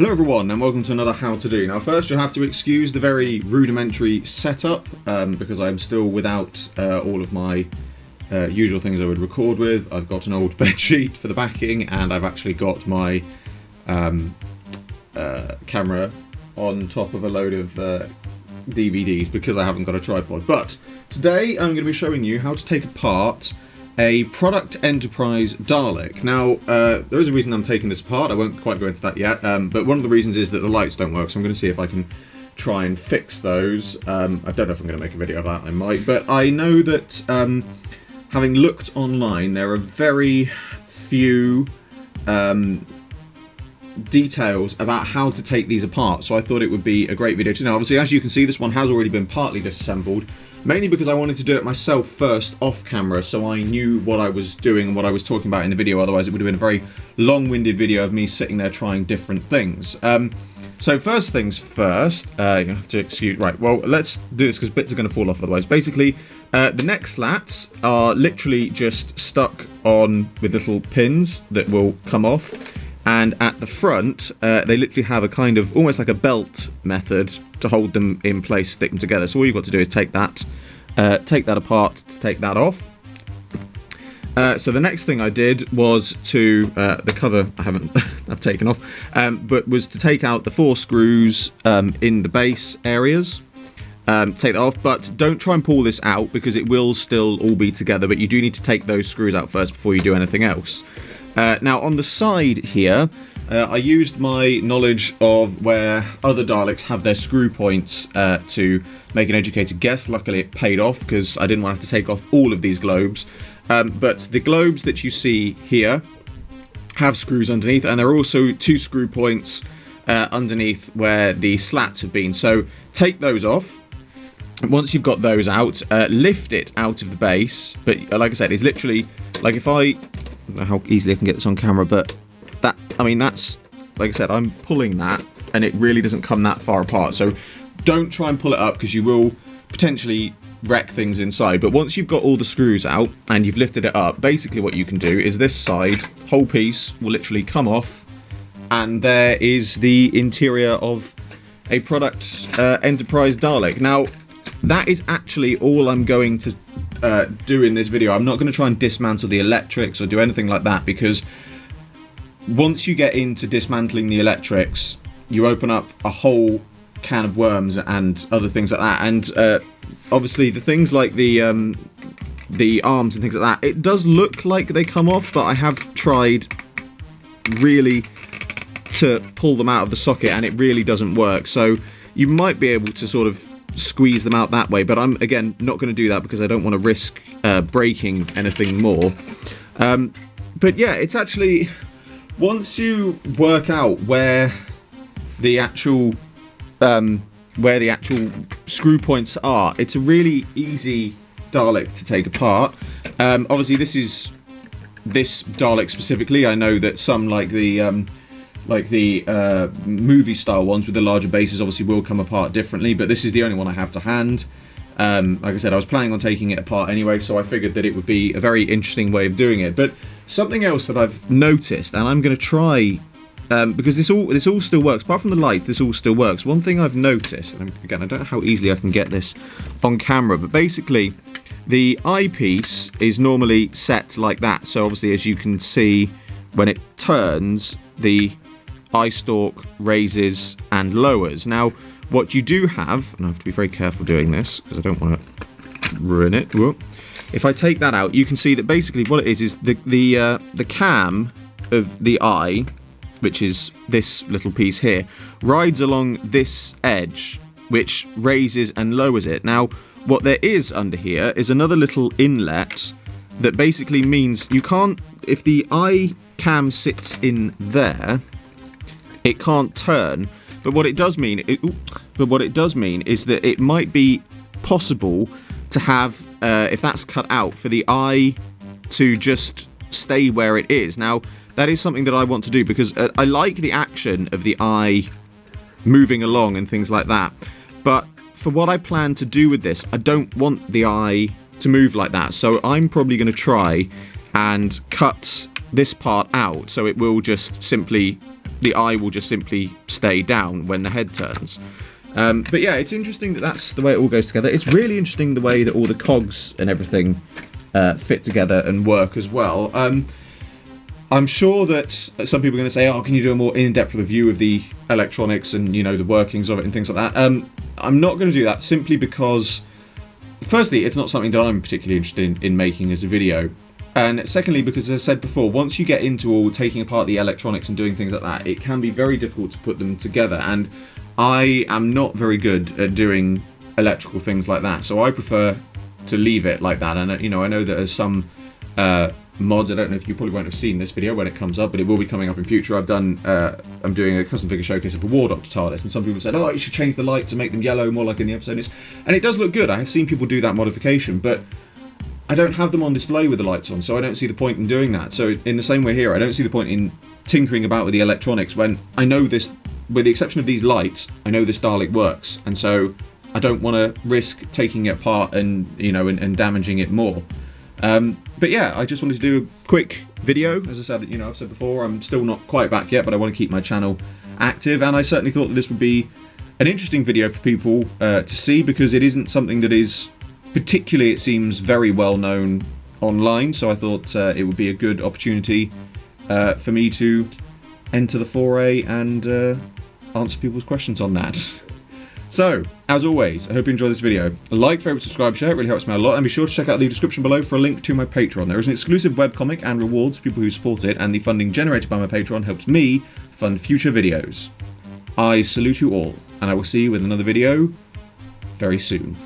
Hello everyone and welcome to another How to Do. Now first you'll have to excuse the very rudimentary setup because I'm still without all of my usual things I would record with. I've got an old bedsheet for the backing and I've actually got my camera on top of a load of DVDs because I haven't got a tripod. But today I'm going to be showing you how to take apart a Product Enterprise Dalek. Now, there is a reason I'm taking this apart. I won't quite go into that yet, but one of the reasons is that the lights don't work, so I'm going to see if I can try and fix those. I don't know if I'm going to make a video of that, I might, but I know that having looked online, there are very few details about how to take these apart, so I thought it would be a great video to know. Obviously, as you can see, this one has already been partly disassembled, mainly because I wanted to do it myself first off camera so I knew what I was doing and what I was talking about in the video, otherwise it would have been a very long-winded video of me sitting there trying different things. So first things first, you have to excuse, right, well let's do this because bits are going to fall off otherwise. Basically, the neck slats are literally just stuck on with little pins that will come off. And at the front, they literally have a kind of, almost like a belt method to hold them in place, stick them together. So all you've got to do is take that apart to take that off. So the next thing I did was to, the cover I've taken off, but was to take out the 4 screws in the base areas. Take that off, but don't try and pull this out because it will still all be together, but you do need to take those screws out first before you do anything else. Now on the side here, I used my knowledge of where other Daleks have their screw points to make an educated guess. Luckily it paid off because I didn't want to have to take off all of these globes. But the globes that you see here have screws underneath, and there are also 2 screw points underneath where the slats have been. So take those off. Once you've got those out, lift it out of the base. But like I said, it's literally, like if I don't know how easily I can get this on camera, but that, I mean, that's, like I said, I'm pulling that and it really doesn't come that far apart. So don't try and pull it up because you will potentially wreck things inside. But once you've got all the screws out and you've lifted it up, basically what you can do is this side, whole piece will literally come off, and there is the interior of a Product Enterprise Dalek. Now, that is actually all I'm going to do in this video. I'm not going to try and dismantle the electrics or do anything like that, because once you get into dismantling the electrics, you open up a whole can of worms and other things like that. And obviously the things like the arms and things like that, it does look like they come off, but I have tried really to pull them out of the socket and it really doesn't work. So you might be able to sort of squeeze them out that way, but I'm again not going to do that because I don't want to risk breaking anything more. But yeah, it's actually, once you work out where the actual screw points are, it's a really easy Dalek to take apart. Obviously this Dalek specifically, I know that some like the movie style ones with the larger bases obviously will come apart differently, but this is the only one I have to hand. Like I said, I was planning on taking it apart anyway, so I figured that it would be a very interesting way of doing it. But something else that I've noticed, and I'm going to try, because this all still works, apart from the lights, this all still works. One thing I've noticed, and again, I don't know how easily I can get this on camera, but basically the eyepiece is normally set like that. So obviously, as you can see, when it turns, the eye stalk raises and lowers. Now, what you do have, and I have to be very careful doing this because I don't want to ruin it. Whoop. If I take that out, you can see that basically what it is the cam of the eye, which is this little piece here, rides along this edge, which raises and lowers it. Now, what there is under here is another little inlet that basically means you can't, if the eye cam sits in there, it can't turn. But what it does mean, is that it might be possible to have, if that's cut out, for the eye to just stay where it is. Now, that is something that I want to do because I like the action of the eye moving along and things like that. But for what I plan to do with this, I don't want the eye to move like that. So I'm probably going to try and cut this part out so it will just simply the eye will just simply stay down when the head turns. But yeah, it's interesting that that's the way it all goes together. It's really interesting the way that all the cogs and everything fit together and work as well. I'm sure that some people are going to say, oh, can you do a more in-depth review of the electronics and, you know, the workings of it and things like that? I'm not going to do that simply because, firstly, it's not something that I'm particularly interested in making as a video. And secondly, because as I said before, once you get into all taking apart the electronics and doing things like that, it can be very difficult to put them together. And I am not very good at doing electrical things like that, so I prefer to leave it like that. And, you know, I know that there's some mods. I don't know if you probably won't have seen this video when it comes up, but it will be coming up in future. I'm doing a custom figure showcase of a War Doctor TARDIS, and some people said, oh, you should change the light to make them yellow, more like in the episode. And it does look good. I have seen people do that modification, but I don't have them on display with the lights on, so I don't see the point in doing that. So in the same way here, I don't see the point in tinkering about with the electronics when I know this, with the exception of these lights, I know this Dalek works, and so I don't want to risk taking it apart and, you know, and damaging it more. But yeah, I just wanted to do a quick video. As I said, you know, I've said before, I'm still not quite back yet, but I want to keep my channel active, and I certainly thought that this would be an interesting video for people to see, because it isn't something that is particularly, it seems, very well known online, so I thought it would be a good opportunity for me to enter the foray and answer people's questions on that. So, as always, I hope you enjoyed this video. Like, favourite, subscribe, share, it really helps me out a lot, and be sure to check out the description below for a link to my Patreon. There is an exclusive webcomic and rewards for people who support it, and the funding generated by my Patreon helps me fund future videos. I salute you all, and I will see you with another video very soon.